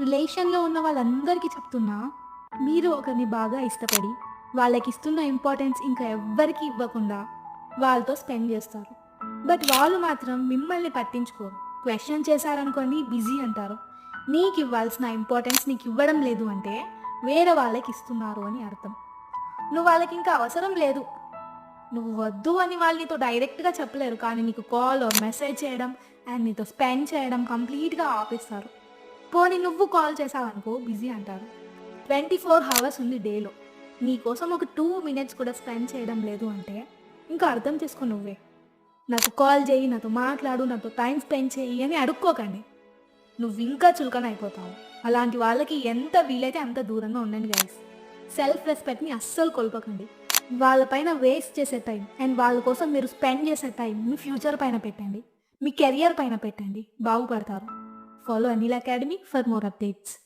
రిలేషన్‌లో ఉన్న వాళ్ళందరికీ చెప్తున్నా, మీరు ఒకరిని బాగా ఇష్టపడి, వాళ్ళకిస్తున్న ఇంపార్టెన్స్ ఇంకా ఎవ్వరికీ ఇవ్వకుండా వాళ్ళతో స్పెండ్ జేస్తారు. బట్ వాళ్ళు మాత్రం మిమ్మల్ని పట్టించుకోరు. క్వెషన్ చేశారనుకోండి బిజీ అంటారు. నీకివ్వాల్సిన ఇంపార్టెన్స్ నీకివ్వడం లేదు అంటే, వేరే వాళ్ళకిస్తున్నారు అని అర్థం. నువ్వు వాళ్ళకింకా అవసరం లేదు. నువ్వు వద్దు అని వాళ్ళు నీతో డైరెక్ట్‌గా చెప్పలేరు. కానీ నీకు కాల్ ఆర్ మెసేజ్ చేయడం అండ్ నీతో స్పెండ్ చేయడం కంప్లీట్‌గా ఆపేస్తారు. పోనీ నువ్వు కాల్ చేశావనుకో బిజీ అంటారు. 24 హవర్స్ ఉంది డేలో. నీ కోసం ఒక 2 మినిట్స్ కూడా స్పెండ్ చేయడం లేదు అంటే, ఇంకా అర్థం చేసుకో నువ్వే. నాకు కాల్ చెయ్యి, నాతో మాట్లాడు, నాతో టైమ్ స్పెండ్ చెయ్యి అని అడుక్కోకండి. నువ్వింకా చులకన అయిపోతావు. అలాంటి వాళ్ళకి ఎంత వీలైతే అంత దూరంగా ఉండండి గైస్. సెల్ఫ్ రెస్పెక్ట్‌ని అస్సలు కోల్పోకండి. వాళ్ళ పైన వేస్ట్ చేసే టైం అండ్ వాళ్ళ కోసం మీరు స్పెండ్ చేసే టైం మీ ఫ్యూచర్ పైన పెట్టండి. మీ కెరియర్ పైన పెట్టండి. బాగుపడతారు. Follow Anil academy for more updates.